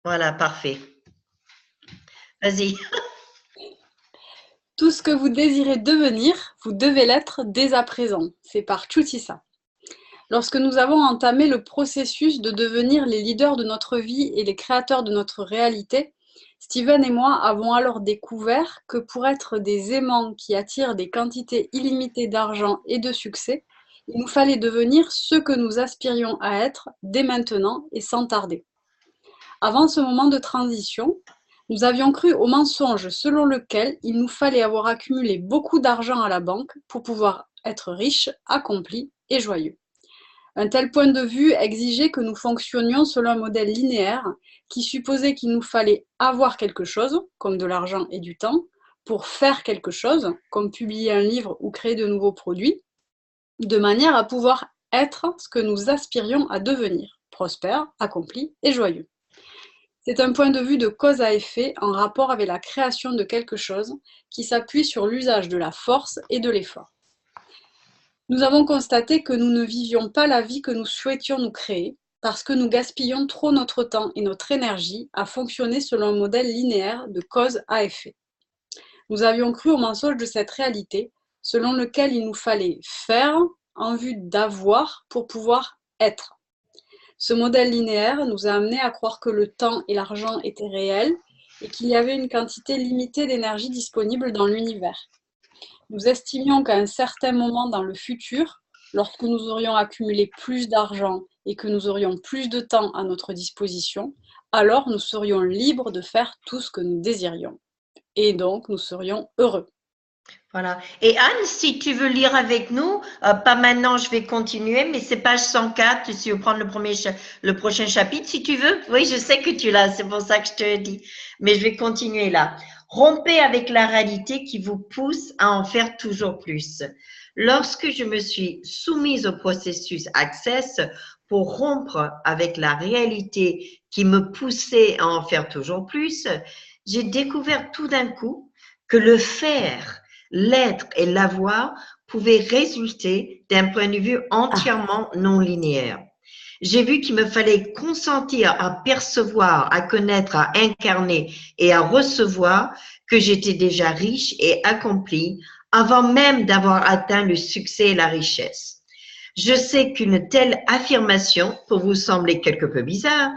Voilà, parfait. Vas-y. Tout ce que vous désirez devenir, vous devez l'être dès à présent. C'est par Chutisa. Lorsque nous avons entamé le processus de devenir les leaders de notre vie et les créateurs de notre réalité, Steven et moi avons alors découvert que pour être des aimants qui attirent des quantités illimitées d'argent et de succès, il nous fallait devenir ce que nous aspirions à être dès maintenant et sans tarder. Avant ce moment de transition, nous avions cru au mensonge selon lequel il nous fallait avoir accumulé beaucoup d'argent à la banque pour pouvoir être riches, accomplis et joyeux. Un tel point de vue exigeait que nous fonctionnions selon un modèle linéaire qui supposait qu'il nous fallait avoir quelque chose, comme de l'argent et du temps, pour faire quelque chose, comme publier un livre ou créer de nouveaux produits, de manière à pouvoir être ce que nous aspirions à devenir, prospère, accompli et joyeux. C'est un point de vue de cause à effet en rapport avec la création de quelque chose qui s'appuie sur l'usage de la force et de l'effort. Nous avons constaté que nous ne vivions pas la vie que nous souhaitions nous créer parce que nous gaspillions trop notre temps et notre énergie à fonctionner selon un modèle linéaire de cause à effet. Nous avions cru au mensonge de cette réalité selon lequel il nous fallait faire en vue d'avoir pour pouvoir être. Ce modèle linéaire nous a amenés à croire que le temps et l'argent étaient réels et qu'il y avait une quantité limitée d'énergie disponible dans l'univers. Nous estimions qu'à un certain moment dans le futur, lorsque nous aurions accumulé plus d'argent et que nous aurions plus de temps à notre disposition, alors nous serions libres de faire tout ce que nous désirions. Et donc, nous serions heureux. Voilà. Et Anne, si tu veux lire avec nous, pas maintenant, je vais continuer, mais c'est page 104, si tu veux prendre le prochain chapitre, si tu veux. Oui, je sais que tu l'as, c'est pour ça que je te dis. Mais je vais continuer là. Rompez avec la réalité qui vous pousse à en faire toujours plus. Lorsque je me suis soumise au processus Access pour rompre avec la réalité qui me poussait à en faire toujours plus, j'ai découvert tout d'un coup que le faire, l'être et l'avoir pouvaient résulter d'un point de vue entièrement non linéaire. J'ai vu qu'il me fallait consentir à percevoir, à connaître, à incarner et à recevoir que j'étais déjà riche et accompli avant même d'avoir atteint le succès et la richesse. Je sais qu'une telle affirmation peut vous sembler quelque peu bizarre,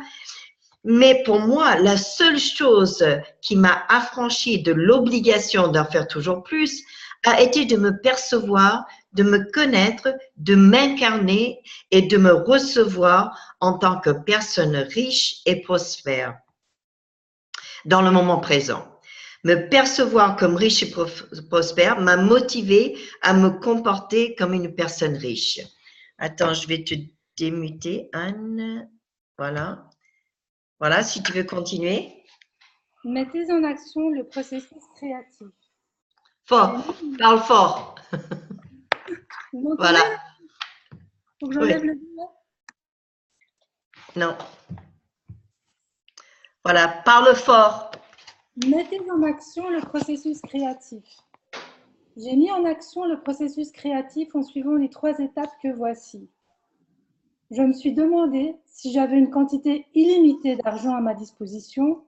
mais pour moi, la seule chose qui m'a affranchie de l'obligation d'en faire toujours plus a été de me percevoir, de me connaître, de m'incarner et de me recevoir en tant que personne riche et prospère dans le moment présent. Me percevoir comme riche et prospère m'a motivé à me comporter comme une personne riche. Attends, je vais te démuter, Anne. Voilà. Voilà, si tu veux continuer. Mettez en action le processus créatif. Fort, parle fort. Vous m'entendez? Voilà. Faut que Oui. j'enlève le doigt. Non. Voilà, parle fort. Mettez en action le processus créatif. J'ai mis en action le processus créatif en suivant les 3 étapes que voici. Je me suis demandé si j'avais une quantité illimitée d'argent à ma disposition,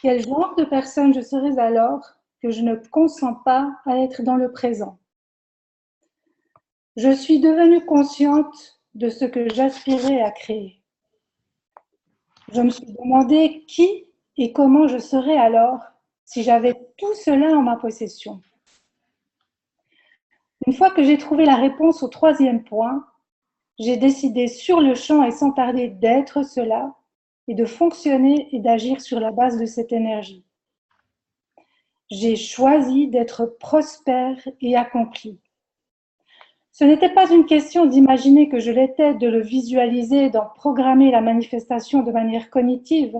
quel genre de personne je serais alors que je ne consens pas à être dans le présent. Je suis devenue consciente de ce que j'aspirais à créer. Je me suis demandé qui et comment je serais alors si j'avais tout cela en ma possession. Une fois que j'ai trouvé la réponse au 3e point, j'ai décidé sur le champ et sans tarder d'être cela et de fonctionner et d'agir sur la base de cette énergie. J'ai choisi d'être prospère et accompli. Ce n'était pas une question d'imaginer que je l'étais, de le visualiser, d'en programmer la manifestation de manière cognitive,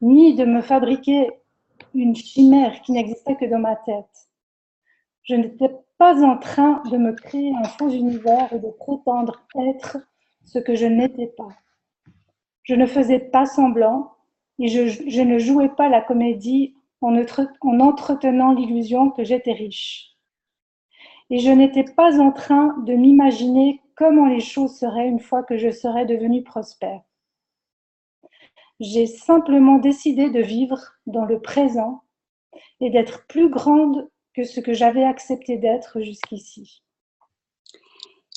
ni de me fabriquer une chimère qui n'existait que dans ma tête. Je n'étais pas en train de me créer un faux univers et de prétendre être ce que je n'étais pas. Je ne faisais pas semblant et je ne jouais pas la comédie en entretenant l'illusion que j'étais riche. Et je n'étais pas en train de m'imaginer comment les choses seraient une fois que je serais devenue prospère. J'ai simplement décidé de vivre dans le présent et d'être plus grande que ce que j'avais accepté d'être jusqu'ici.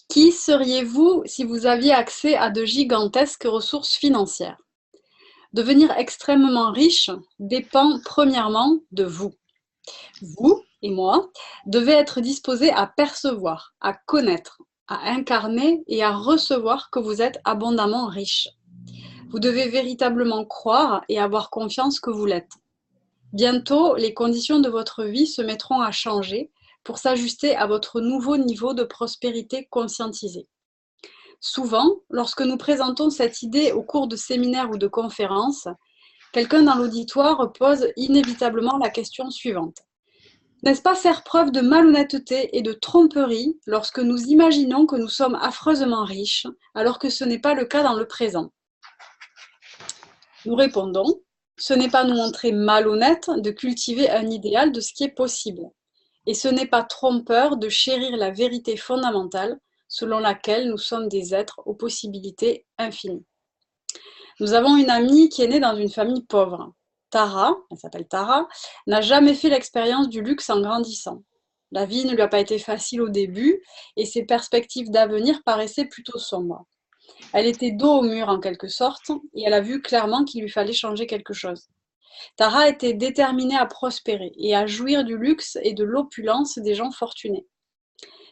Qui seriez-vous si vous aviez accès à de gigantesques ressources financières? Devenir extrêmement riche dépend premièrement de vous. Vous et moi devez être disposés à percevoir, à connaître, à incarner et à recevoir que vous êtes abondamment riche. Vous devez véritablement croire et avoir confiance que vous l'êtes. Bientôt, les conditions de votre vie se mettront à changer pour s'ajuster à votre nouveau niveau de prospérité conscientisé. Souvent, lorsque nous présentons cette idée au cours de séminaires ou de conférences, quelqu'un dans l'auditoire pose inévitablement la question suivante. N'est-ce pas faire preuve de malhonnêteté et de tromperie lorsque nous imaginons que nous sommes affreusement riches, alors que ce n'est pas le cas dans le présent? Nous répondons, ce n'est pas nous montrer malhonnêtes de cultiver un idéal de ce qui est possible. Et ce n'est pas trompeur de chérir la vérité fondamentale selon laquelle nous sommes des êtres aux possibilités infinies. Nous avons une amie qui est née dans une famille pauvre. Tara, elle s'appelle Tara, n'a jamais fait l'expérience du luxe en grandissant. La vie ne lui a pas été facile au début et ses perspectives d'avenir paraissaient plutôt sombres. Elle était dos au mur en quelque sorte et elle a vu clairement qu'il lui fallait changer quelque chose. Tara était déterminée à prospérer et à jouir du luxe et de l'opulence des gens fortunés.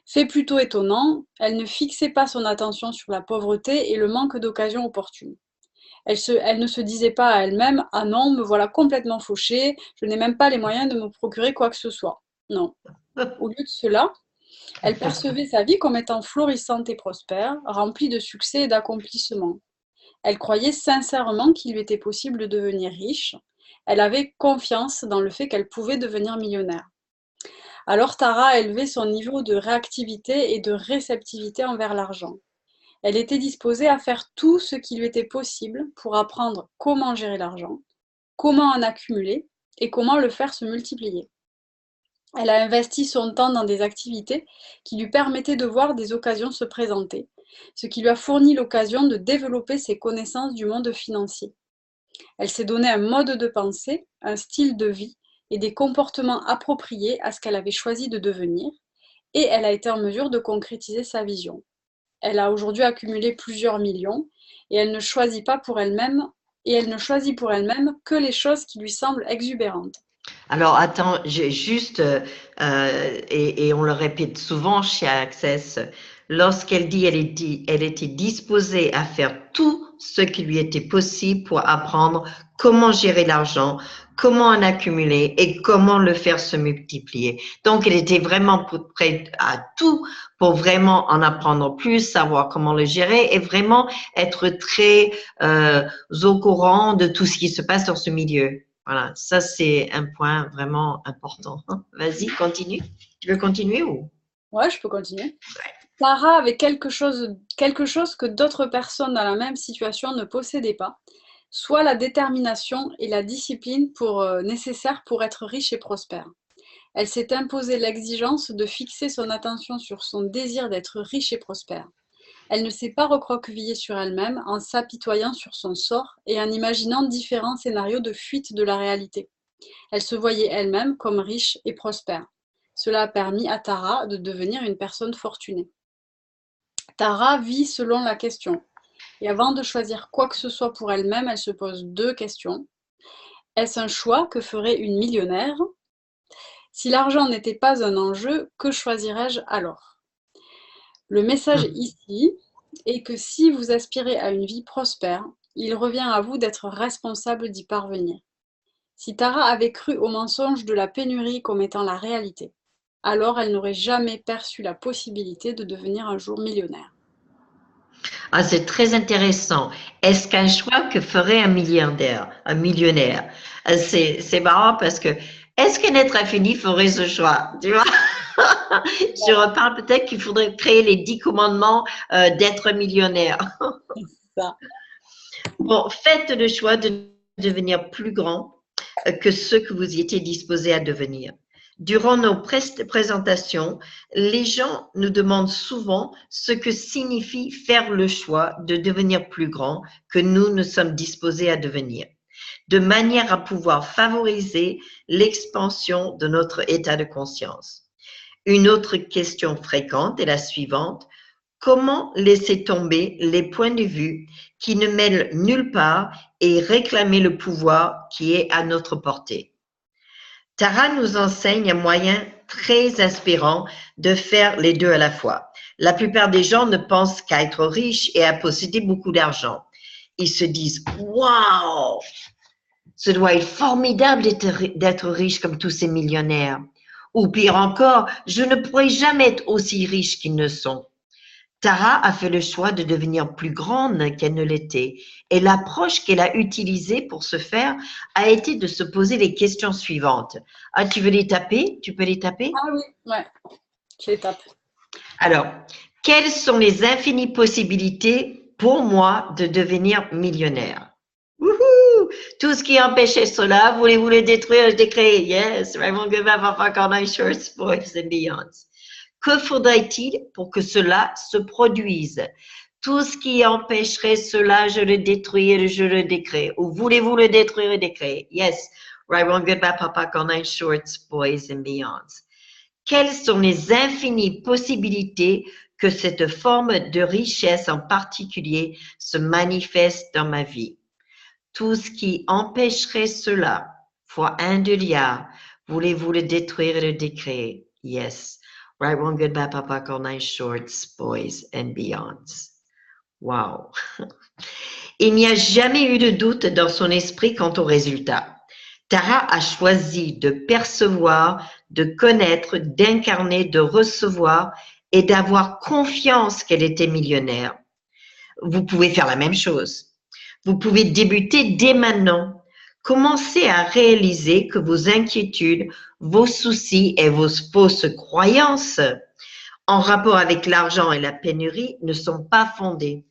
Fait plutôt étonnant, elle ne fixait pas son attention sur la pauvreté et le manque d'occasions opportunes. Elle ne se disait pas à elle-même « Ah non, me voilà complètement fauchée, je n'ai même pas les moyens de me procurer quoi que ce soit. » Non. Au lieu de cela, elle percevait sa vie comme étant florissante et prospère, remplie de succès et d'accomplissements. Elle croyait sincèrement qu'il lui était possible de devenir riche. Elle avait confiance dans le fait qu'elle pouvait devenir millionnaire. Alors Tara a élevé son niveau de réactivité et de réceptivité envers l'argent. Elle était disposée à faire tout ce qui lui était possible pour apprendre comment gérer l'argent, comment en accumuler et comment le faire se multiplier. Elle a investi son temps dans des activités qui lui permettaient de voir des occasions se présenter, ce qui lui a fourni l'occasion de développer ses connaissances du monde financier. Elle s'est donné un mode de pensée, un style de vie et des comportements appropriés à ce qu'elle avait choisi de devenir, et elle a été en mesure de concrétiser sa vision. Elle a aujourd'hui accumulé plusieurs millions et elle ne choisit pas pour elle-même que les choses qui lui semblent exubérantes. Alors, attends, juste, et on le répète souvent chez Access, lorsqu'elle dit elle était disposée à faire tout ce qui lui était possible pour apprendre comment gérer l'argent, comment en accumuler et comment le faire se multiplier. Donc, elle était vraiment prête à tout pour vraiment en apprendre plus, savoir comment le gérer et vraiment être très au courant de tout ce qui se passe dans ce milieu. Voilà, ça c'est un point vraiment important. Vas-y, continue. Tu veux continuer ou? Ouais, je peux continuer. Tara avait quelque chose que d'autres personnes dans la même situation ne possédaient pas, soit la détermination et la discipline nécessaires pour être riche et prospère. Elle s'est imposé l'exigence de fixer son attention sur son désir d'être riche et prospère. Elle ne s'est pas recroquevillée sur elle-même en s'apitoyant sur son sort et en imaginant différents scénarios de fuite de la réalité. Elle se voyait elle-même comme riche et prospère. Cela a permis à Tara de devenir une personne fortunée. Tara vit selon la question. Et avant de choisir quoi que ce soit pour elle-même, elle se pose deux questions. Est-ce un choix que ferait une millionnaire? Si l'argent n'était pas un enjeu, que choisirais-je alors? Le message ici est que si vous aspirez à une vie prospère, il revient à vous d'être responsable d'y parvenir. Si Tara avait cru au mensonge de la pénurie comme étant la réalité, alors elle n'aurait jamais perçu la possibilité de devenir un jour millionnaire. Ah, c'est très intéressant. Est-ce qu'un choix que ferait un milliardaire, un millionnaire? C'est marrant parce que est-ce qu'un être infini ferait ce choix? Tu vois? Je reparle peut-être qu'il faudrait créer les 10 commandements d'être millionnaire. Ça. Bon, faites le choix de devenir plus grand que ce que vous y étiez disposé à devenir. Durant nos présentations, les gens nous demandent souvent ce que signifie faire le choix de devenir plus grand que nous sommes disposés à devenir, de manière à pouvoir favoriser l'expansion de notre état de conscience. Une autre question fréquente est la suivante. Comment laisser tomber les points de vue qui ne mènent nulle part et réclamer le pouvoir qui est à notre portée? Tara nous enseigne un moyen très inspirant de faire les deux à la fois. La plupart des gens ne pensent qu'à être riches et à posséder beaucoup d'argent. Ils se disent « Waouh, ce doit être formidable d'être riche comme tous ces millionnaires. » Ou pire encore, « Je ne pourrai jamais être aussi riche qu'ils ne sont. » Tara a fait le choix de devenir plus grande qu'elle ne l'était et l'approche qu'elle a utilisée pour ce faire a été de se poser les questions suivantes. Ah, tu veux les taper? Tu peux les taper? Ah oui, ouais, je les tape. Alors, quelles sont les infinies possibilités pour moi de devenir millionnaire? Wouhou! Tout ce qui empêchait cela, voulez-vous le détruire, le décréer? Yes, Raymond Gubin, Papa Corneille, Shorts, Boys and Beyonds. Que faudrait-il pour que cela se produise? Tout ce qui empêcherait cela, je le détruis, je le décrée. Ou voulez-vous le détruire et décréer? Yes, Raymond Gubin, Papa Corneille, Shorts, Boys and Beyonds. Quelles sont les infinies possibilités que cette forme de richesse en particulier se manifeste dans ma vie? Tout ce qui empêcherait cela, fois 1 milliard, voulez-vous le détruire et le décréer? Yes. Right, one, goodbye, Papa Corneille, Shorts, Boys and Beyonds. Wow. Il n'y a jamais eu de doute dans son esprit quant au résultat. Tara a choisi de percevoir, de connaître, d'incarner, de recevoir et d'avoir confiance qu'elle était millionnaire. Vous pouvez faire la même chose. Vous pouvez débuter dès maintenant. Commencez à réaliser que vos inquiétudes, vos soucis et vos fausses croyances en rapport avec l'argent et la pénurie ne sont pas fondées.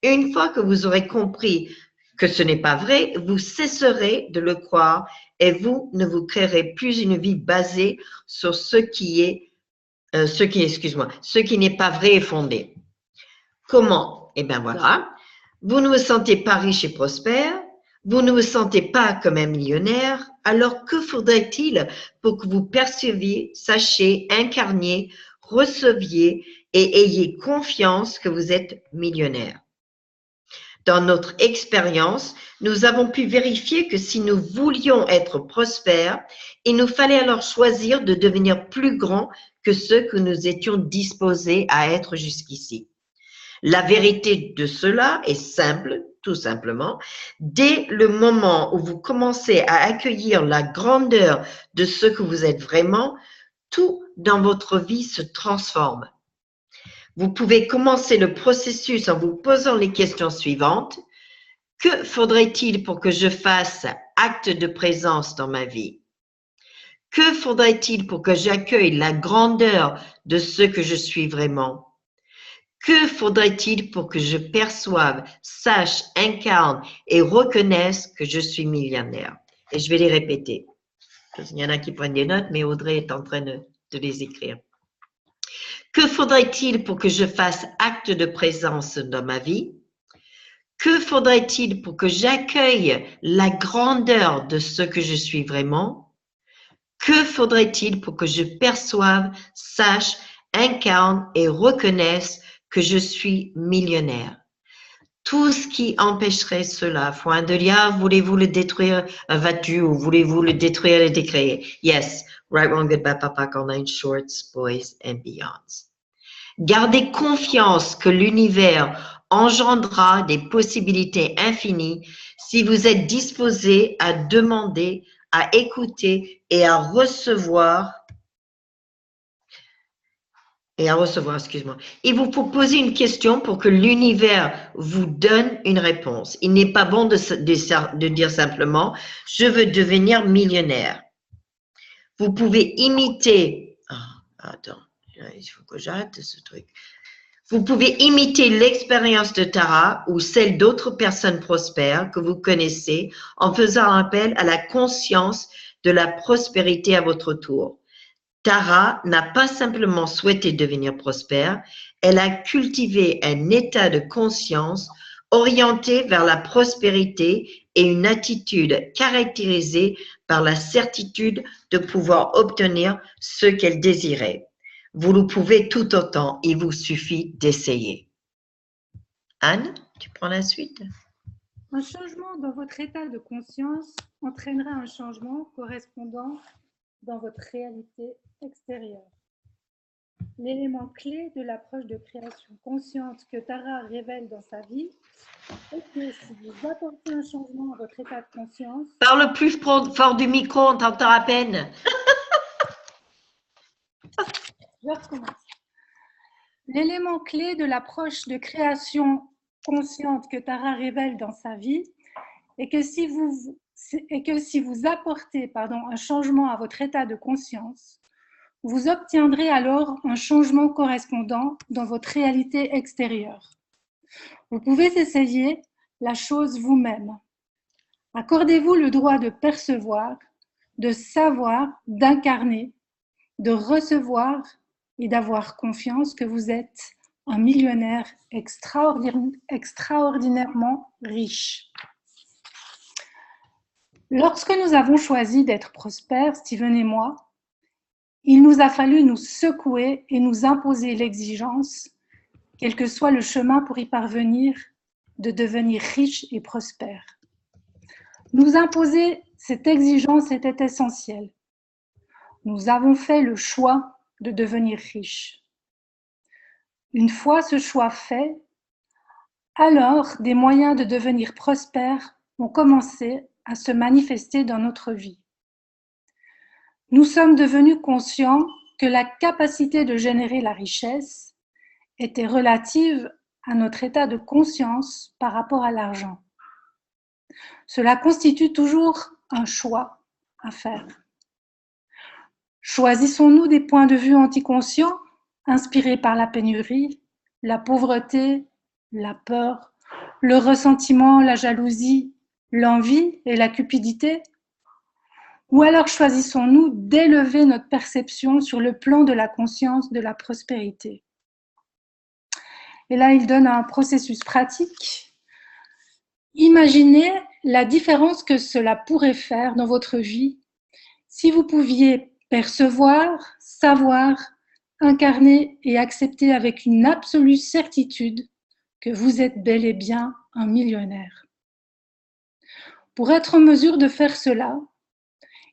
Une fois que vous aurez compris que ce n'est pas vrai, vous cesserez de le croire et vous ne vous créerez plus une vie basée sur ce qui n'est pas vrai et fondé. Comment? Eh bien voilà, vous ne vous sentez pas riche et prospère, vous ne vous sentez pas comme un millionnaire, alors que faudrait-il pour que vous perceviez, sachiez, incarniez, receviez et ayez confiance que vous êtes millionnaire? Dans notre expérience, nous avons pu vérifier que si nous voulions être prospères, il nous fallait alors choisir de devenir plus grands que ceux que nous étions disposés à être jusqu'ici. La vérité de cela est simple, tout simplement. Dès le moment où vous commencez à accueillir la grandeur de ce que vous êtes vraiment, tout dans votre vie se transforme. Vous pouvez commencer le processus en vous posant les questions suivantes. Que faudrait-il pour que je fasse acte de présence dans ma vie? Que faudrait-il pour que j'accueille la grandeur de ce que je suis vraiment? Que faudrait-il pour que je perçoive, sache, incarne et reconnaisse que je suis millionnaire? Et je vais les répéter. Il y en a qui prennent des notes, mais Audrey est en train de les écrire. Que faudrait-il pour que je fasse acte de présence dans ma vie? Que faudrait-il pour que j'accueille la grandeur de ce que je suis vraiment? Que faudrait-il pour que je perçoive, sache, incarne et reconnaisse que je suis millionnaire? Tout ce qui empêcherait cela, point de lien, voulez-vous le détruire, vas-tu, ou voulez-vous le détruire, le décréer? Yes, right, wrong, goodbye, Papa Corneille, Shorts, Boys and Beyonds. Gardez confiance que l'univers engendrera des possibilités infinies si vous êtes disposé à demander, à écouter et à recevoir. Il vous faut poser une question pour que l'univers vous donne une réponse. Il n'est pas bon de dire simplement « je veux devenir millionnaire ». Vous pouvez imiter… attends, il faut que j'arrête ce truc. Vous pouvez imiter l'expérience de Tara ou celle d'autres personnes prospères que vous connaissez en faisant appel à la conscience de la prospérité à votre tour. Tara n'a pas simplement souhaité devenir prospère, elle a cultivé un état de conscience orienté vers la prospérité et une attitude caractérisée par la certitude de pouvoir obtenir ce qu'elle désirait. Vous le pouvez tout autant, il vous suffit d'essayer. Anne, tu prends la suite. Un changement dans votre état de conscience entraînera un changement correspondant dans votre réalité extérieure. L'élément clé de l'approche de création consciente que Tara révèle dans sa vie est que si vous apportez un changement à votre état de conscience, Parle plus fort du micro, on t'entend à peine. je recommence. L'élément clé de l'approche de création consciente que Tara révèle dans sa vie est que si vous apportez un changement à votre état de conscience, vous obtiendrez alors un changement correspondant dans votre réalité extérieure. Vous pouvez essayer la chose vous-même. Accordez-vous le droit de percevoir, de savoir, d'incarner, de recevoir et d'avoir confiance que vous êtes un millionnaire extraordinairement riche. Lorsque nous avons choisi d'être prospères, Steven et moi, il nous a fallu nous secouer et nous imposer l'exigence, quel que soit le chemin pour y parvenir, de devenir riche et prospère. Nous imposer cette exigence était essentiel. Nous avons fait le choix de devenir riches. Une fois ce choix fait, alors des moyens de devenir prospères ont commencé à se manifester dans notre vie. Nous sommes devenus conscients que la capacité de générer la richesse était relative à notre état de conscience par rapport à l'argent. Cela constitue toujours un choix à faire. Choisissons-nous des points de vue anticonscients, inspirés par la pénurie, la pauvreté, la peur, le ressentiment, la jalousie, l'envie et la cupidité? Ou alors choisissons-nous d'élever notre perception sur le plan de la conscience de la prospérité? Et là, il donne un processus pratique. Imaginez la différence que cela pourrait faire dans votre vie si vous pouviez percevoir, savoir, incarner et accepter avec une absolue certitude que vous êtes bel et bien un millionnaire. Pour être en mesure de faire cela,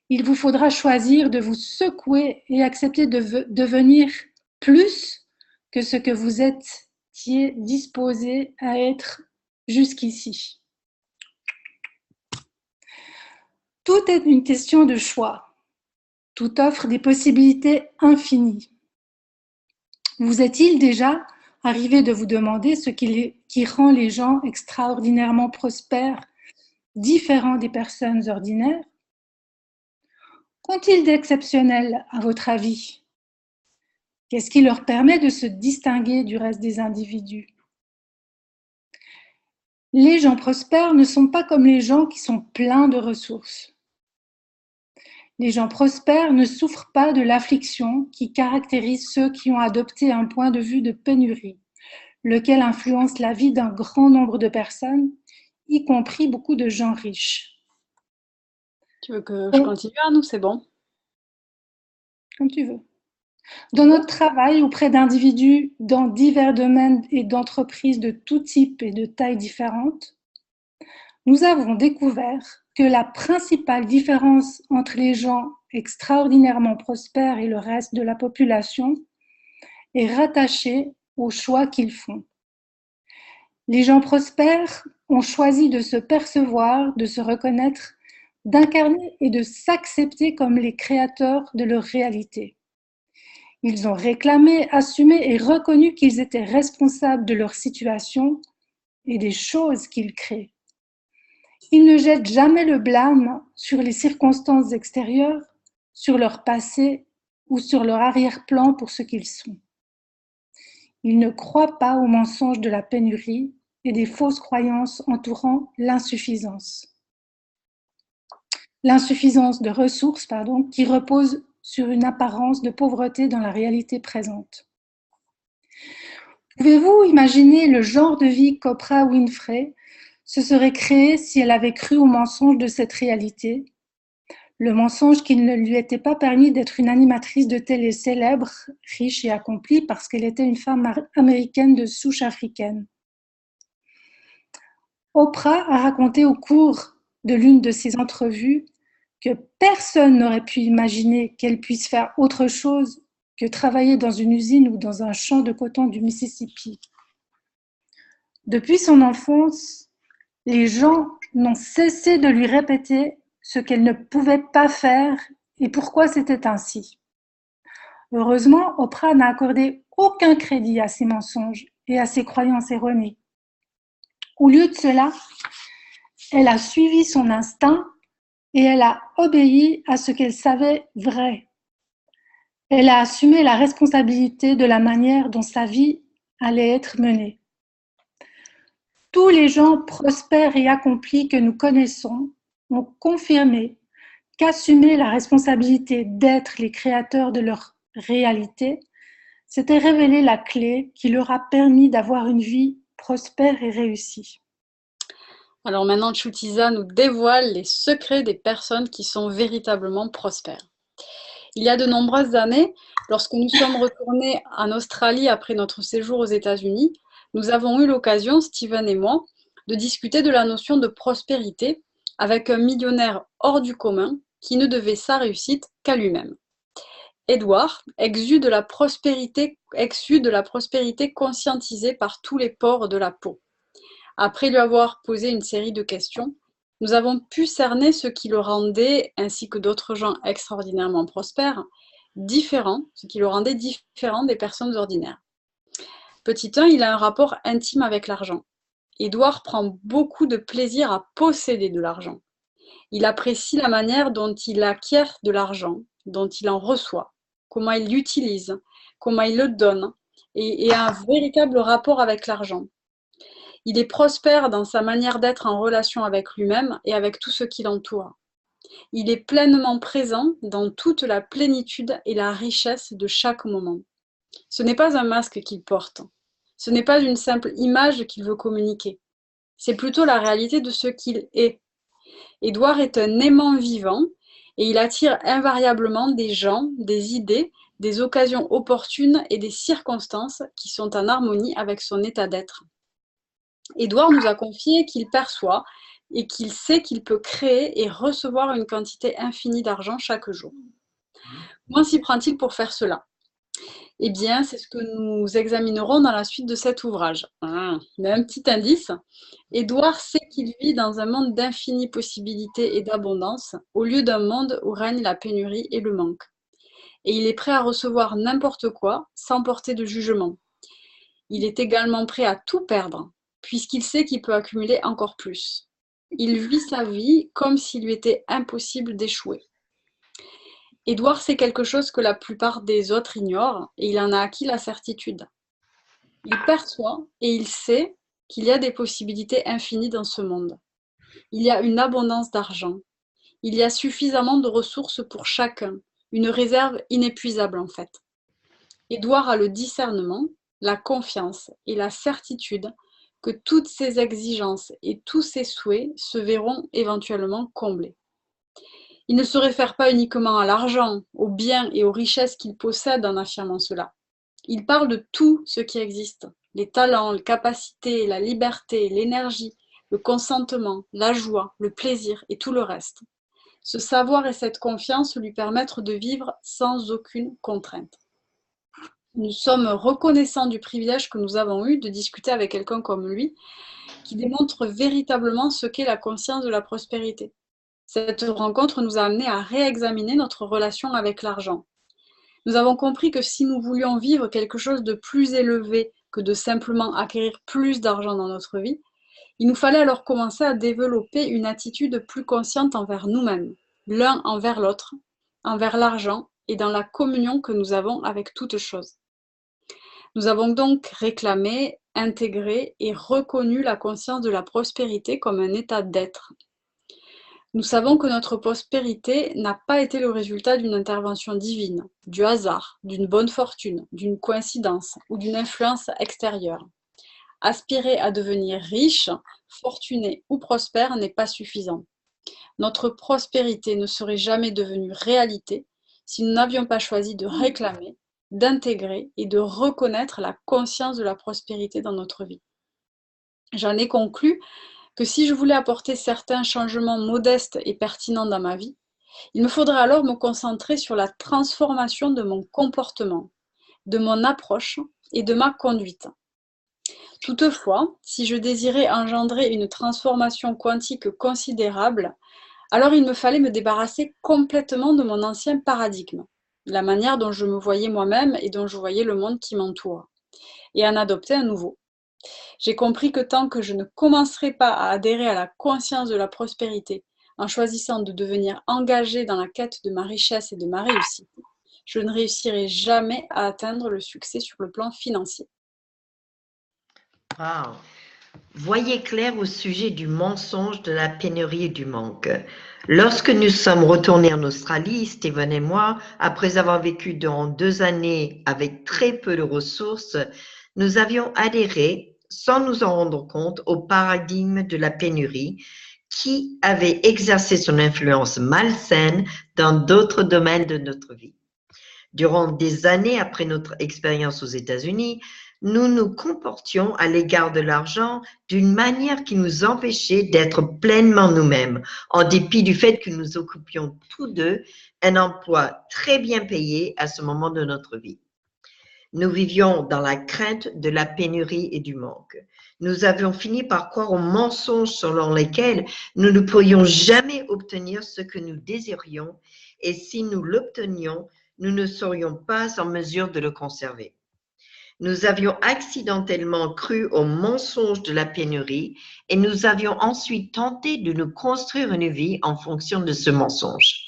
il vous faudra choisir de vous secouer et accepter de devenir plus que ce que vous étiez disposé à être jusqu'ici. Tout est une question de choix. Tout offre des possibilités infinies. Vous est-il déjà arrivé de vous demander ce qui rend les gens extraordinairement prospères, différents des personnes ordinaires? Qu'ont-ils d'exceptionnel à votre avis? Qu'est-ce qui leur permet de se distinguer du reste des individus? Les gens prospères ne sont pas comme les gens qui sont pleins de ressources. Les gens prospères ne souffrent pas de l'affliction qui caractérise ceux qui ont adopté un point de vue de pénurie, lequel influence la vie d'un grand nombre de personnes, y compris beaucoup de gens riches. Tu veux que je continue, Anne, ou c'est bon? Comme tu veux. Dans notre travail auprès d'individus dans divers domaines et d'entreprises de tout type et de tailles différentes, nous avons découvert que la principale différence entre les gens extraordinairement prospères et le reste de la population est rattachée aux choix qu'ils font. Les gens prospères ont choisi de se percevoir, de se reconnaître, d'incarner et de s'accepter comme les créateurs de leur réalité. Ils ont réclamé, assumé et reconnu qu'ils étaient responsables de leur situation et des choses qu'ils créent. Ils ne jettent jamais le blâme sur les circonstances extérieures, sur leur passé ou sur leur arrière-plan pour ce qu'ils sont. Ils ne croient pas aux mensonges de la pénurie et des fausses croyances entourant l'insuffisance. L'insuffisance de ressources, qui repose sur une apparence de pauvreté dans la réalité présente. Pouvez-vous imaginer le genre de vie qu'Oprah Winfrey se serait créé si elle avait cru au mensonge de cette réalité? Le mensonge qu'il ne lui était pas permis d'être une animatrice de télé célèbre, riche et accomplie parce qu'elle était une femme américaine de souche africaine. Oprah a raconté au cours de l'une de ses entrevues que personne n'aurait pu imaginer qu'elle puisse faire autre chose que travailler dans une usine ou dans un champ de coton du Mississippi. Depuis son enfance, les gens n'ont cessé de lui répéter ce qu'elle ne pouvait pas faire et pourquoi c'était ainsi. Heureusement, Oprah n'a accordé aucun crédit à ses mensonges et à ses croyances erronées. Au lieu de cela, elle a suivi son instinct et elle a obéi à ce qu'elle savait vrai. Elle a assumé la responsabilité de la manière dont sa vie allait être menée. Tous les gens prospères et accomplis que nous connaissons ont confirmé qu'assumer la responsabilité d'être les créateurs de leur réalité s'était révélé la clé qui leur a permis d'avoir une vie prospère et réussie. Alors maintenant, Chutiza nous dévoile les secrets des personnes qui sont véritablement prospères. Il y a de nombreuses années, lorsque nous sommes retournés en Australie après notre séjour aux États-Unis, nous avons eu l'occasion, Steven et moi, de discuter de la notion de prospérité avec un millionnaire hors du commun qui ne devait sa réussite qu'à lui-même. Edward exude de la prospérité conscientisée par tous les pores de la peau. Après lui avoir posé une série de questions, nous avons pu cerner ce qui le rendait, ainsi que d'autres gens extraordinairement prospères, ce qui le rendait différent des personnes ordinaires. Petit 1, il a un rapport intime avec l'argent. Édouard prend beaucoup de plaisir à posséder de l'argent. Il apprécie la manière dont il acquiert de l'argent, dont il en reçoit, comment il l'utilise, comment il le donne, et a un véritable rapport avec l'argent. Il est prospère dans sa manière d'être en relation avec lui-même et avec tout ce qui l'entoure. Il est pleinement présent dans toute la plénitude et la richesse de chaque moment. Ce n'est pas un masque qu'il porte. Ce n'est pas une simple image qu'il veut communiquer. C'est plutôt la réalité de ce qu'il est. Édouard est un aimant vivant et il attire invariablement des gens, des idées, des occasions opportunes et des circonstances qui sont en harmonie avec son état d'être. Édouard nous a confié qu'il perçoit et qu'il sait qu'il peut créer et recevoir une quantité infinie d'argent chaque jour. Comment s'y prend-il pour faire cela? Eh bien, c'est ce que nous examinerons dans la suite de cet ouvrage. Mais un petit indice, Édouard sait qu'il vit dans un monde d'infinies possibilités et d'abondance, au lieu d'un monde où règne la pénurie et le manque. Et il est prêt à recevoir n'importe quoi, sans porter de jugement. Il est également prêt à tout perdre, puisqu'il sait qu'il peut accumuler encore plus. Il vit sa vie comme s'il lui était impossible d'échouer. Édouard sait quelque chose que la plupart des autres ignorent, et il en a acquis la certitude. Il perçoit et il sait qu'il y a des possibilités infinies dans ce monde. Il y a une abondance d'argent. Il y a suffisamment de ressources pour chacun, une réserve inépuisable en fait. Édouard a le discernement, la confiance et la certitude que toutes ses exigences et tous ses souhaits se verront éventuellement comblés. Il ne se réfère pas uniquement à l'argent, aux biens et aux richesses qu'il possède en affirmant cela. Il parle de tout ce qui existe, les talents, les capacités, la liberté, l'énergie, le consentement, la joie, le plaisir et tout le reste. Ce savoir et cette confiance lui permettent de vivre sans aucune contrainte. Nous sommes reconnaissants du privilège que nous avons eu de discuter avec quelqu'un comme lui, qui démontre véritablement ce qu'est la conscience de la prospérité. Cette rencontre nous a amenés à réexaminer notre relation avec l'argent. Nous avons compris que si nous voulions vivre quelque chose de plus élevé que de simplement acquérir plus d'argent dans notre vie, il nous fallait alors commencer à développer une attitude plus consciente envers nous-mêmes, l'un envers l'autre, envers l'argent et dans la communion que nous avons avec toute chose. Nous avons donc réclamé, intégré et reconnu la conscience de la prospérité comme un état d'être. Nous savons que notre prospérité n'a pas été le résultat d'une intervention divine, du hasard, d'une bonne fortune, d'une coïncidence ou d'une influence extérieure. Aspirer à devenir riche, fortuné ou prospère n'est pas suffisant. Notre prospérité ne serait jamais devenue réalité si nous n'avions pas choisi de réclamer, d'intégrer et de reconnaître la conscience de la prospérité dans notre vie. J'en ai conclu que si je voulais apporter certains changements modestes et pertinents dans ma vie, il me faudrait alors me concentrer sur la transformation de mon comportement, de mon approche et de ma conduite. Toutefois, si je désirais engendrer une transformation quantique considérable, alors il me fallait me débarrasser complètement de mon ancien paradigme, la manière dont je me voyais moi-même et dont je voyais le monde qui m'entoure, et en adopter un nouveau. J'ai compris que tant que je ne commencerai pas à adhérer à la conscience de la prospérité, en choisissant de devenir engagé dans la quête de ma richesse et de ma réussite, je ne réussirai jamais à atteindre le succès sur le plan financier. Wow. Voyez clair au sujet du mensonge, de la pénurie et du manque. Lorsque nous sommes retournés en Australie, Steven et moi, après avoir vécu durant 2 années avec très peu de ressources, nous avions adhéré, sans nous en rendre compte, au paradigme de la pénurie qui avait exercé son influence malsaine dans d'autres domaines de notre vie. Durant des années après notre expérience aux États-Unis, nous nous comportions à l'égard de l'argent d'une manière qui nous empêchait d'être pleinement nous-mêmes, en dépit du fait que nous occupions tous deux un emploi très bien payé à ce moment de notre vie. Nous vivions dans la crainte de la pénurie et du manque. Nous avions fini par croire aux mensonges selon lesquels nous ne pourrions jamais obtenir ce que nous désirions, et si nous l'obtenions, nous ne serions pas en mesure de le conserver. Nous avions accidentellement cru au mensonge de la pénurie et nous avions ensuite tenté de nous construire une vie en fonction de ce mensonge.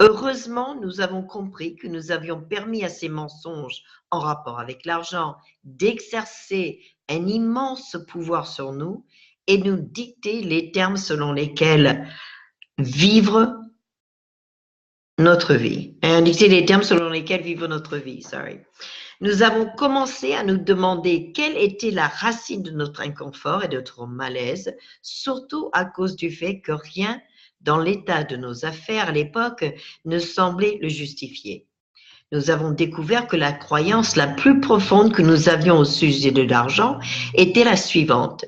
Heureusement, nous avons compris que nous avions permis à ces mensonges en rapport avec l'argent d'exercer un immense pouvoir sur nous et nous dicter les termes selon lesquels vivre notre vie. Nous avons commencé à nous demander quelle était la racine de notre inconfort et de notre malaise, surtout à cause du fait que rien dans l'état de nos affaires à l'époque ne semblait le justifier. Nous avons découvert que la croyance la plus profonde que nous avions au sujet de l'argent était la suivante.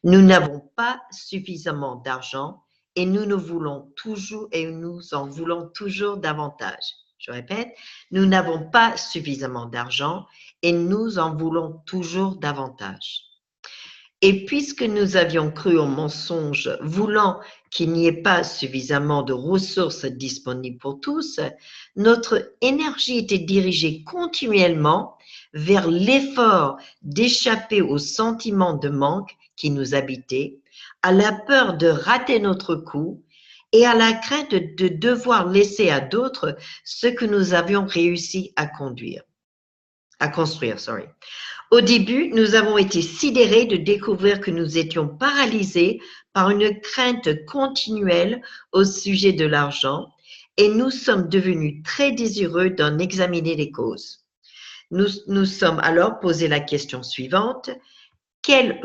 Nous n'avons pas suffisamment d'argent et nous en voulons toujours davantage. Je répète, nous n'avons pas suffisamment d'argent et nous en voulons toujours davantage. Et puisque nous avions cru au mensonge, voulant qu'il n'y ait pas suffisamment de ressources disponibles pour tous, notre énergie était dirigée continuellement vers l'effort d'échapper au sentiment de manque qui nous habitait, à la peur de rater notre coup et à la crainte de devoir laisser à d'autres ce que nous avions réussi à construire. Au début, nous avons été sidérés de découvrir que nous étions paralysés par une crainte continuelle au sujet de l'argent et nous sommes devenus très désireux d'en examiner les causes. Nous sommes alors posé la question suivante. Quel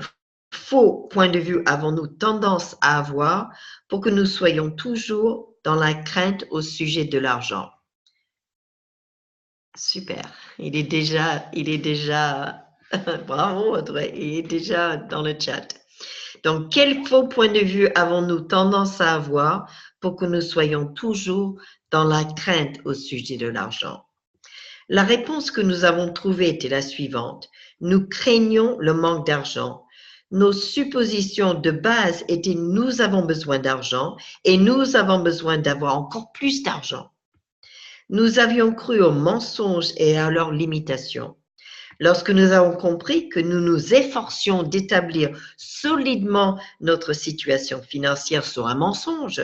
faux point de vue avons-nous tendance à avoir pour que nous soyons toujours dans la crainte au sujet de l'argent? Super, il est déjà, bravo Audrey, il est déjà dans le chat. Donc, quel faux point de vue avons-nous tendance à avoir pour que nous soyons toujours dans la crainte au sujet de l'argent? La réponse que nous avons trouvée était la suivante. Nous craignons le manque d'argent. Nos suppositions de base étaient nous avons besoin d'argent et nous avons besoin d'avoir encore plus d'argent. Nous avions cru aux mensonges et à leurs limitations. Lorsque nous avons compris que nous nous efforcions d'établir solidement notre situation financière sur un mensonge,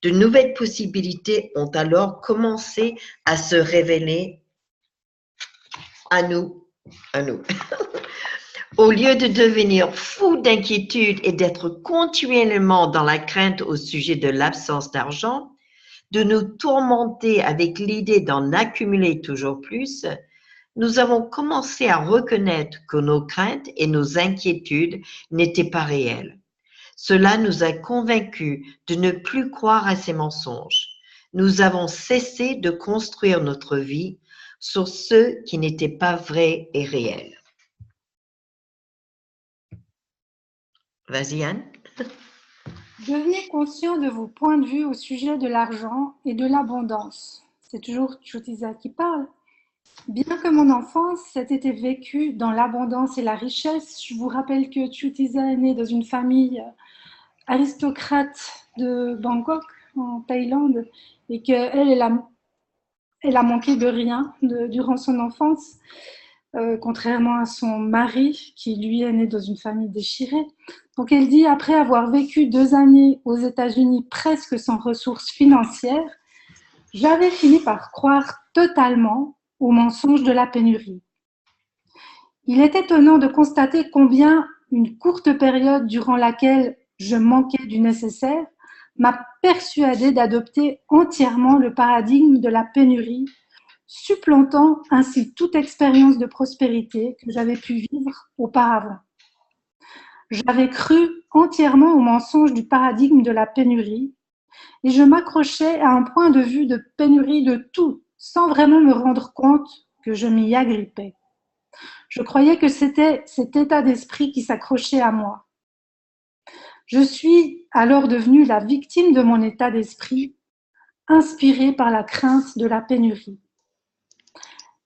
de nouvelles possibilités ont alors commencé à se révéler à nous. Au lieu de devenir fou d'inquiétude et d'être continuellement dans la crainte au sujet de l'absence d'argent, de nous tourmenter avec l'idée d'en accumuler toujours plus, nous avons commencé à reconnaître que nos craintes et nos inquiétudes n'étaient pas réelles. Cela nous a convaincus de ne plus croire à ces mensonges. Nous avons cessé de construire notre vie sur ce qui n'était pas vrai et réel. Vas-y, Anne. Devenez conscient de vos points de vue au sujet de l'argent et de l'abondance. C'est toujours Chutiza qui parle. Bien que mon enfance ait été vécue dans l'abondance et la richesse, je vous rappelle que Chutiza est née dans une famille aristocrate de Bangkok, en Thaïlande, et qu'elle elle a manqué de rien durant son enfance, contrairement à son mari, qui lui est né dans une famille déchirée. Donc elle dit, après avoir vécu 2 années aux États-Unis presque sans ressources financières, j'avais fini par croire totalement au mensonge de la pénurie. Il est étonnant de constater combien une courte période durant laquelle je manquais du nécessaire m'a persuadée d'adopter entièrement le paradigme de la pénurie, supplantant ainsi toute expérience de prospérité que j'avais pu vivre auparavant. J'avais cru entièrement au mensonge du paradigme de la pénurie et je m'accrochais à un point de vue de pénurie de tout, sans vraiment me rendre compte que je m'y agrippais. Je croyais que c'était cet état d'esprit qui s'accrochait à moi. Je suis alors devenue la victime de mon état d'esprit, inspirée par la crainte de la pénurie.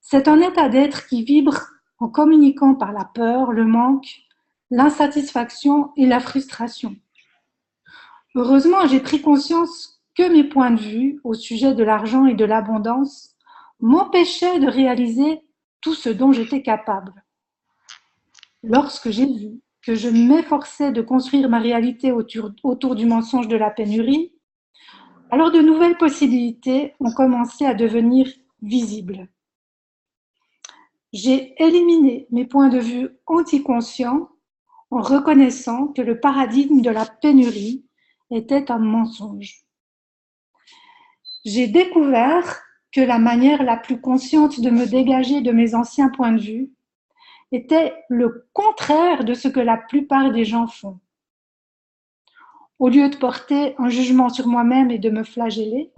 C'est un état d'être qui vibre en communiquant par la peur, le manque, l'insatisfaction et la frustration. Heureusement, j'ai pris conscience que mes points de vue au sujet de l'argent et de l'abondance m'empêchaient de réaliser tout ce dont j'étais capable. Lorsque j'ai vu que je m'efforçais de construire ma réalité autour du mensonge de la pénurie, alors de nouvelles possibilités ont commencé à devenir visibles. J'ai éliminé mes points de vue anticonscients en reconnaissant que le paradigme de la pénurie était un mensonge. J'ai découvert que la manière la plus consciente de me dégager de mes anciens points de vue était le contraire de ce que la plupart des gens font. Au lieu de porter un jugement sur moi-même et de me flageller,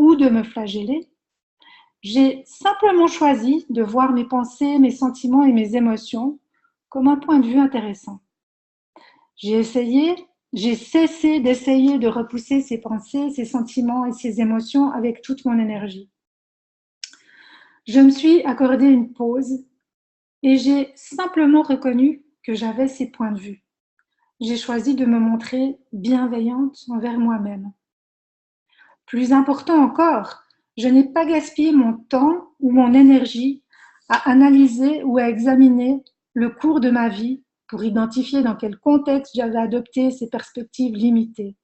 j'ai simplement choisi de voir mes pensées, mes sentiments et mes émotions comme un point de vue intéressant. J'ai cessé d'essayer de repousser ces pensées, ces sentiments et ces émotions avec toute mon énergie. Je me suis accordé une pause et j'ai simplement reconnu que j'avais ces points de vue. J'ai choisi de me montrer bienveillante envers moi-même. Plus important encore, je n'ai pas gaspillé mon temps ou mon énergie à analyser ou à examiner le cours de ma vie pour identifier dans quel contexte j'avais adopté ces perspectives limitées.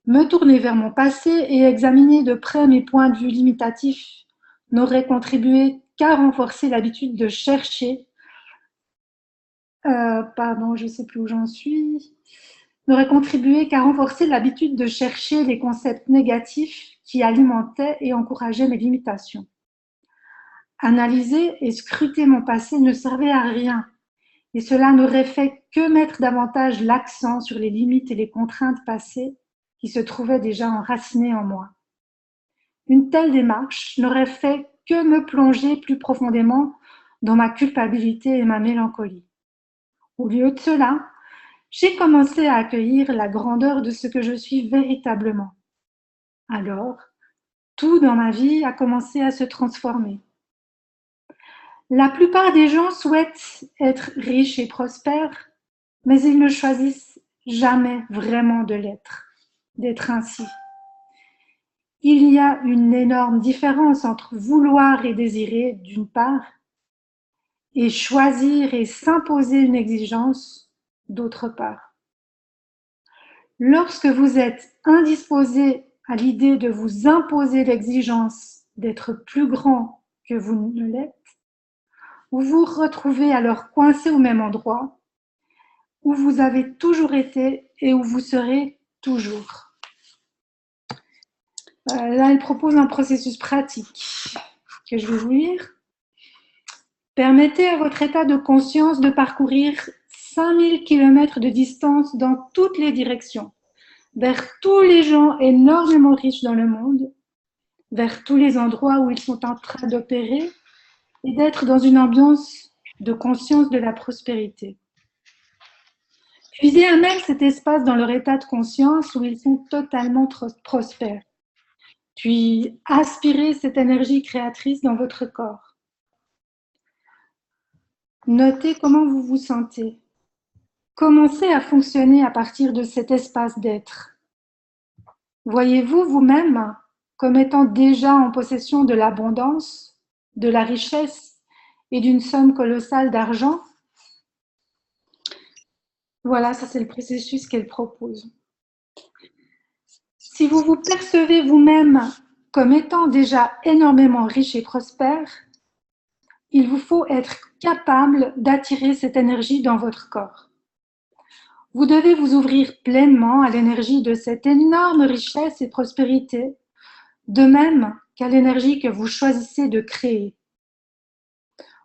Me tourner vers mon passé et examiner de près mes points de vue limitatifs n'aurait contribué qu'à renforcer l'habitude de chercher je sais plus où j'en suis, n'aurait contribué qu'à renforcer l'habitude de chercher les concepts négatifs qui alimentaient et encourageaient mes limitations. Analyser et scruter mon passé ne servait à rien, et cela n'aurait fait que mettre davantage l'accent sur les limites et les contraintes passées qui se trouvaient déjà enracinées en moi. Une telle démarche n'aurait fait que me plonger plus profondément dans ma culpabilité et ma mélancolie. Au lieu de cela, j'ai commencé à accueillir la grandeur de ce que je suis véritablement. Alors, tout dans ma vie a commencé à se transformer. La plupart des gens souhaitent être riches et prospères, mais ils ne choisissent jamais vraiment de l'être, d'être ainsi. Il y a une énorme différence entre vouloir et désirer d'une part, et choisir et s'imposer une exigence d'autre part. Lorsque vous êtes indisposé à l'idée de vous imposer l'exigence d'être plus grand que vous ne l'êtes, vous vous retrouvez alors coincé au même endroit où vous avez toujours été et où vous serez toujours. Là, elle propose un processus pratique que je vais vous lire. Permettez à votre état de conscience de parcourir 5000 km de distance dans toutes les directions, vers tous les gens énormément riches dans le monde, vers tous les endroits où ils sont en train d'opérer et d'être dans une ambiance de conscience de la prospérité. Puisez à même cet espace dans leur état de conscience où ils sont totalement prospères. Puis aspirez cette énergie créatrice dans votre corps. Notez comment vous vous sentez. Commencez à fonctionner à partir de cet espace d'être. Voyez-vous vous-même comme étant déjà en possession de l'abondance, de la richesse et d'une somme colossale d'argent? Voilà, ça c'est le processus qu'elle propose. Si vous vous percevez vous-même comme étant déjà énormément riche et prospère, il vous faut être capable d'attirer cette énergie dans votre corps. Vous devez vous ouvrir pleinement à l'énergie de cette énorme richesse et prospérité, de même qu'à l'énergie que vous choisissez de créer.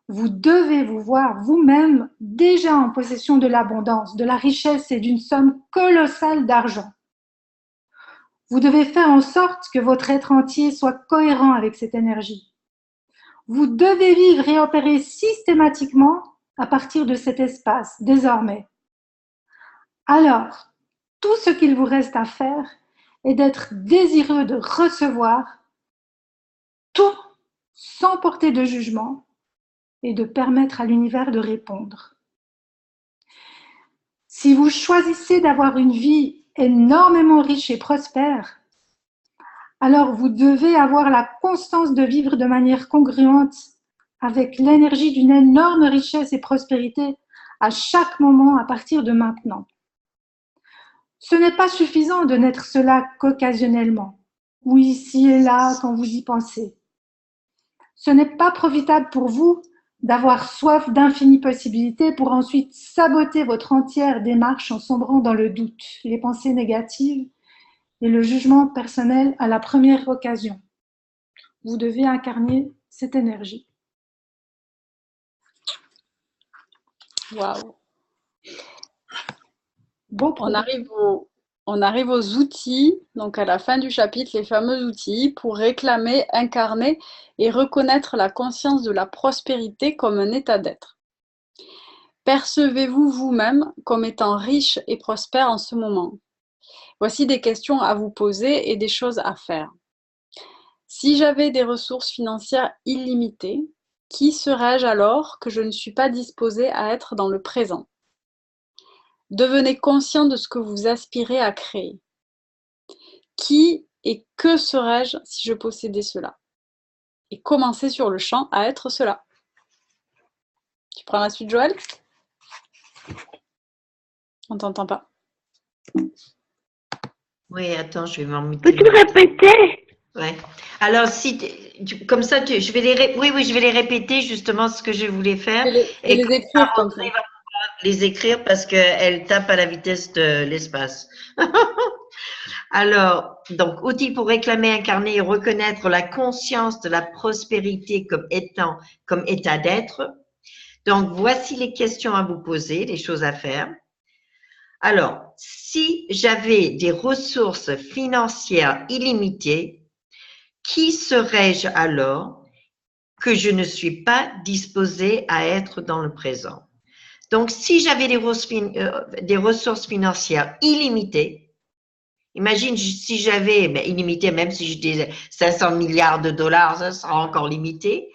Vous devez vous voir vous-même déjà en possession de l'abondance, de la richesse et d'une somme colossale d'argent. Vous devez faire en sorte que votre être entier soit cohérent avec cette énergie. Vous devez vivre et opérer systématiquement à partir de cet espace, désormais. Alors, tout ce qu'il vous reste à faire est d'être désireux de recevoir tout sans porter de jugement et de permettre à l'univers de répondre. Si vous choisissez d'avoir une vie énormément riche et prospère, alors vous devez avoir la constance de vivre de manière congruente avec l'énergie d'une énorme richesse et prospérité à chaque moment à partir de maintenant. Ce n'est pas suffisant de n'être cela qu'occasionnellement, ou ici et là quand vous y pensez. Ce n'est pas profitable pour vous d'avoir soif d'infinies possibilités pour ensuite saboter votre entière démarche en sombrant dans le doute, les pensées négatives et le jugement personnel à la première occasion. Vous devez incarner cette énergie. Waouh! Beau On arrive aux outils, donc à la fin du chapitre, les fameux outils pour réclamer, incarner et reconnaître la conscience de la prospérité comme un état d'être. Percevez-vous vous-même comme étant riche et prospère en ce moment? Voici des questions à vous poser et des choses à faire. Si j'avais des ressources financières illimitées, qui serais-je alors que je ne suis pas disposée à être dans le présent? Devenez conscient de ce que vous aspirez à créer. Qui et que serais-je si je possédais cela? Et commencez sur le champ à être cela. Tu prends la suite, Joël? On t'entend pas. Oui, attends, je vais m'en mettre. Peux-tu répéter? Ouais. Alors, si comme ça, je vais je vais les répéter justement ce que je voulais faire. Et les écrire comme ça. Les écrire parce qu'elle tape à la vitesse de l'espace. Alors, donc, outils pour réclamer, incarner et reconnaître la conscience de la prospérité comme état d'être. Donc, voici les questions à vous poser, les choses à faire. Alors, si j'avais des ressources financières illimitées, qui serais-je alors que je ne suis pas disposée à être dans le présent? Donc, si j'avais des ressources financières illimitées, imagine si j'avais, illimité, même si j'ai 500 milliards de dollars, ça sera encore limité,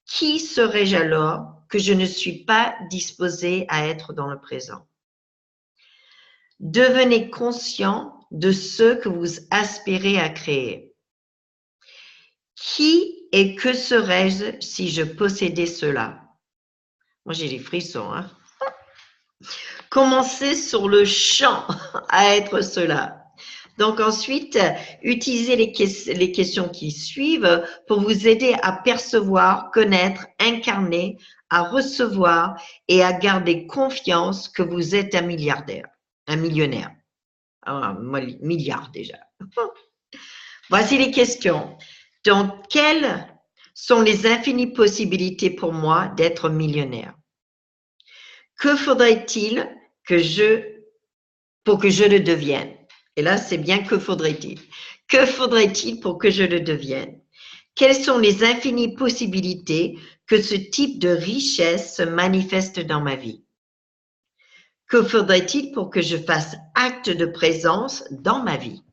qui serais-je alors que je ne suis pas disposée à être dans le présent? Devenez conscient de ce que vous aspirez à créer. Qui et que serais-je si je possédais cela? Moi, j'ai des frissons. Hein? Commencez sur le champ à être cela. Donc ensuite, utilisez les questions qui suivent pour vous aider à percevoir, connaître, incarner, à recevoir et à garder confiance que vous êtes un milliardaire, un millionnaire. Un milliard déjà. Voici les questions. Donc, quelles sont les infinies possibilités pour moi d'être millionnaire? Que faudrait-il pour que je le devienne? Et là, c'est bien que faudrait-il. Que faudrait-il pour que je le devienne? Quelles sont les infinies possibilités que ce type de richesse se manifeste dans ma vie? Que faudrait-il pour que je fasse acte de présence dans ma vie?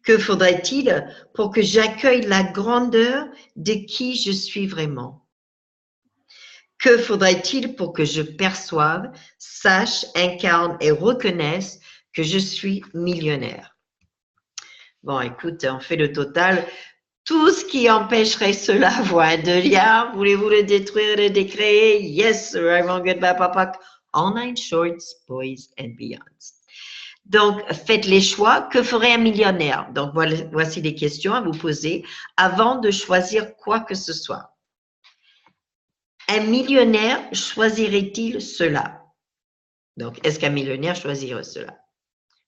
Que faudrait-il pour que j'accueille la grandeur de qui je suis vraiment? Que faudrait-il pour que je perçoive, sache, incarne et reconnaisse que je suis millionnaire? Bon, écoute, on fait le total. Tout ce qui empêcherait cela, voit de lien. Voulez-vous le détruire, le décréer? Yes, sir, I won't get my papa. All nine shorts, boys and beyonds. Donc, faites les choix. Que ferait un millionnaire? Donc, voici les questions à vous poser avant de choisir quoi que ce soit. Un millionnaire choisirait-il cela? Donc, est-ce qu'un millionnaire choisirait cela?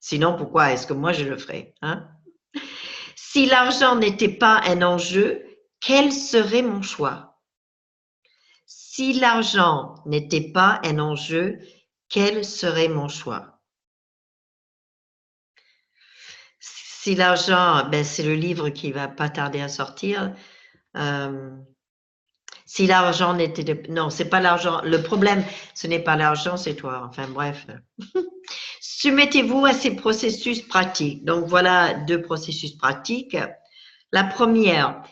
Sinon, pourquoi est-ce que moi je le ferais? Hein? Si l'argent n'était pas un enjeu, quel serait mon choix? Si l'argent n'était pas un enjeu, quel serait mon choix? Si l'argent, ben c'est le livre qui va pas tarder à sortir. Si l'argent n'était... Non, c'est pas l'argent. Le problème, ce n'est pas l'argent, c'est toi. Enfin, bref. Soumettez-vous à ces processus pratiques. Donc, voilà 2 processus pratiques. La première,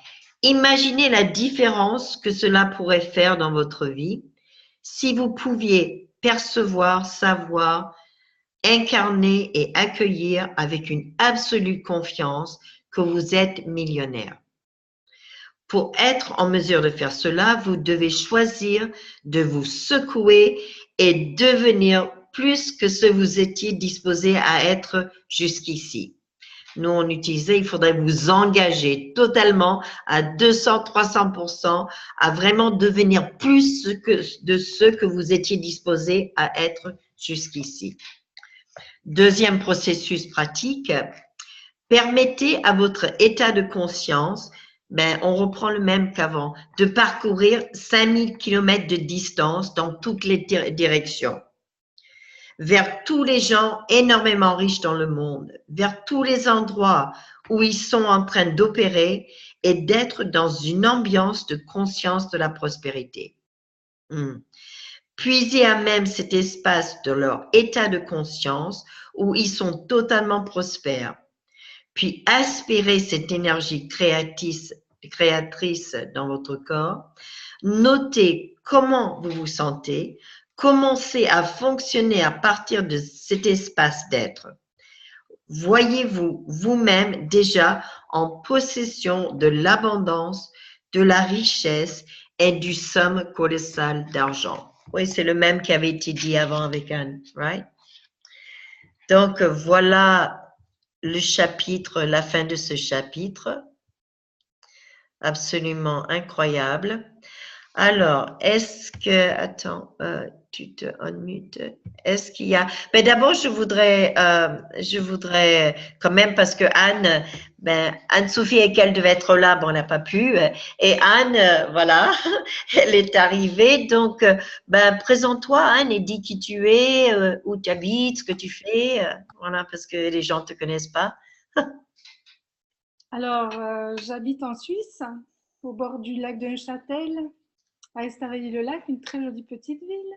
imaginez la différence que cela pourrait faire dans votre vie si vous pouviez percevoir, savoir, incarner et accueillir avec une absolue confiance que vous êtes millionnaire. Pour être en mesure de faire cela, vous devez choisir de vous secouer et devenir plus que ce que vous étiez disposé à être jusqu'ici. Nous, on utilisait, il faudrait vous engager totalement à 200-300% à vraiment devenir plus de ce que vous étiez disposé à être jusqu'ici. Deuxième processus pratique, permettez à votre état de conscience, on reprend le même qu'avant, de parcourir 5000 km de distance dans toutes les directions, vers tous les gens énormément riches dans le monde, vers tous les endroits où ils sont en train d'opérer et d'être dans une ambiance de conscience de la prospérité. Puisez à même cet espace de leur état de conscience où ils sont totalement prospères. Puis aspirez cette énergie créatrice dans votre corps. Notez comment vous vous sentez. Commencez à fonctionner à partir de cet espace d'être. Voyez-vous vous-même déjà en possession de l'abondance, de la richesse et du somme colossal d'argent. Oui, c'est le même qui avait été dit avant avec Anne, right? Donc, voilà le chapitre, la fin de ce chapitre. Absolument incroyable. Alors, est-ce que, attends, tu te unmutes. Est-ce qu'il y a, d'abord, je voudrais quand même, parce que Anne, Anne-Sophie et qu'elle devait être là, on n'a pas pu. Et Anne, voilà, elle est arrivée. Donc, présente-toi, Anne, et dis qui tu es, où tu habites, ce que tu fais. Voilà, parce que les gens ne te connaissent pas. Alors, j'habite en Suisse, au bord du lac de Neuchâtel, à Estavayer-le-Lac, une très jolie petite ville.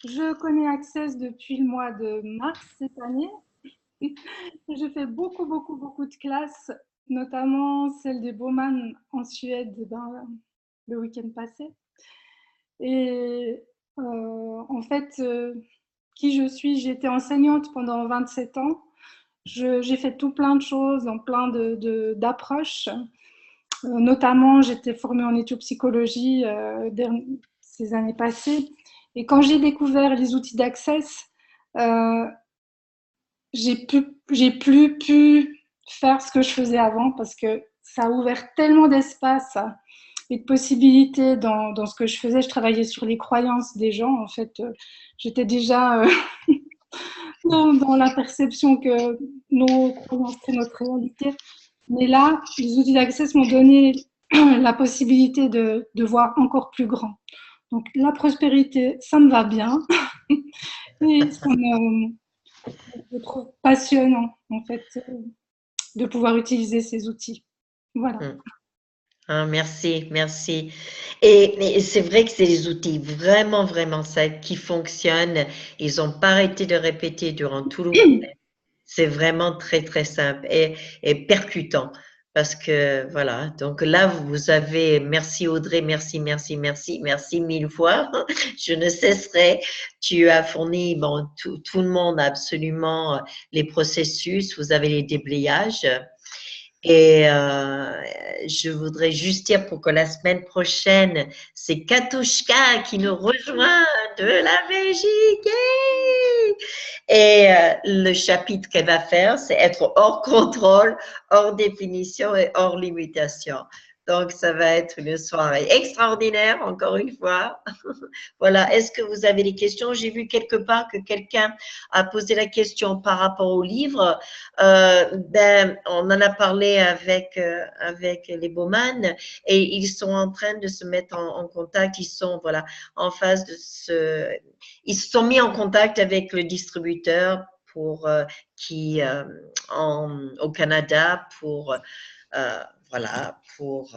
Je connais Access depuis le mois de mars cette année. Je fais beaucoup de classes, notamment celle des Bowman en Suède le week-end passé. Et en fait, qui je suis, j'ai été enseignante pendant 27 ans. J'ai fait tout plein de choses, dans plein d'approches. Notamment, j'étais formée en éthiopsychologie ces années passées. Et quand j'ai découvert les outils d'Access, j'ai plus pu faire ce que je faisais avant parce que ça a ouvert tellement d'espace et de possibilités dans ce que je faisais. Je travaillais sur les croyances des gens. En fait, j'étais déjà dans la perception que nos croyances, c'est notre réalité. Mais là, les outils d'Access m'ont donné la possibilité de voir encore plus grand. Donc, la prospérité, ça me va bien. Et je trouve passionnant, en fait, de pouvoir utiliser ces outils. Voilà. Ah, merci, merci. Et c'est vrai que c'est des outils vraiment, vraiment simples qui fonctionnent. Ils n'ont pas arrêté de répéter durant tout le week-end. C'est vraiment très, très simple et percutant. Parce que voilà, donc là, vous avez, merci Audrey, merci, merci, merci, merci mille fois. Je ne cesserai. Tu as fourni, bon, tout le monde a absolument les processus, vous avez les déblayages. Et je voudrais juste dire pour que la semaine prochaine, c'est Katushka qui nous rejoint de la Belgique. Et le chapitre qu'elle va faire, c'est être hors contrôle, hors définition et hors limitation. Donc, ça va être une soirée extraordinaire, encore une fois. Voilà. Est-ce que vous avez des questions? J'ai vu quelque part que quelqu'un a posé la question par rapport au livre. On en a parlé avec les Bowman et ils sont en train de se mettre en contact. Ils sont voilà en phase ils se sont mis en contact avec le distributeur pour au Canada pour voilà, pour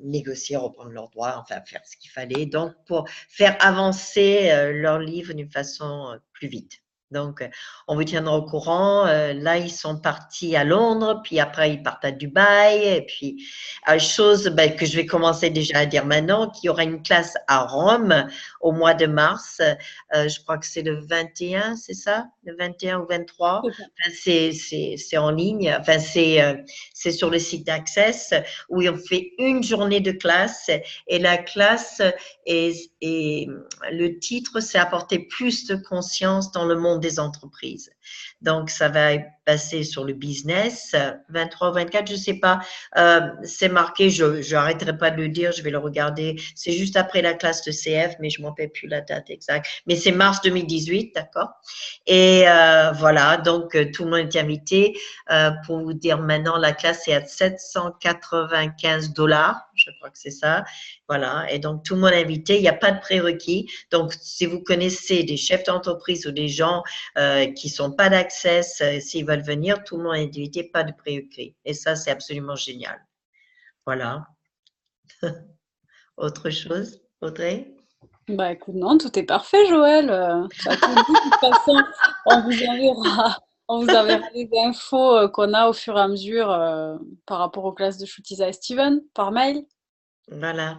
négocier, reprendre leurs droits, enfin faire ce qu'il fallait, donc pour faire avancer leur livre d'une façon plus vite. Donc, on vous tiendra au courant. Là, ils sont partis à Londres, puis après, ils partent à Dubaï. Et puis, chose que je vais commencer déjà à dire maintenant, qu'il y aura une classe à Rome au mois de mars. Je crois que c'est le 21, c'est ça? Le 21 ou 23. Enfin, c'est en ligne. Enfin, c'est sur le site d'Access où on fait une journée de classe. Et la classe et le titre, c'est apporter plus de conscience dans le monde des entreprises. Donc, ça va passer sur le business, 23 ou 24, je ne sais pas. C'est marqué, je n'arrêterai pas de le dire, je vais le regarder. C'est juste après la classe de CF, mais je ne m'en rappelle plus la date exacte. Mais c'est mars 2018, d'accord? Et voilà, donc tout le monde est invité. Pour vous dire maintenant, la classe est à $795. Je crois que c'est ça. Voilà. Et donc, tout le monde est invité. Il n'y a pas de prérequis. Donc, si vous connaissez des chefs d'entreprise ou des gens qui ne sont pas d'Access, s'ils veulent venir, tout le monde est invité, pas de prérequis. Et ça, c'est absolument génial. Voilà. Autre chose, Audrey? Bah écoute, non, tout est parfait, Joël. Tu as tout dit. De toute façon, on vous enverra les infos qu'on a au fur et à mesure par rapport aux classes de Shutiza et Steven par mail. Voilà.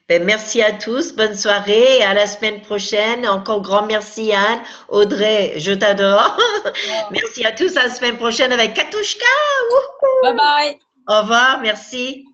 Ben, merci à tous, bonne soirée et à la semaine prochaine. Encore grand merci Anne, Audrey, je t'adore. Merci à tous, à la semaine prochaine avec Katushka. Bye bye. Au revoir, merci.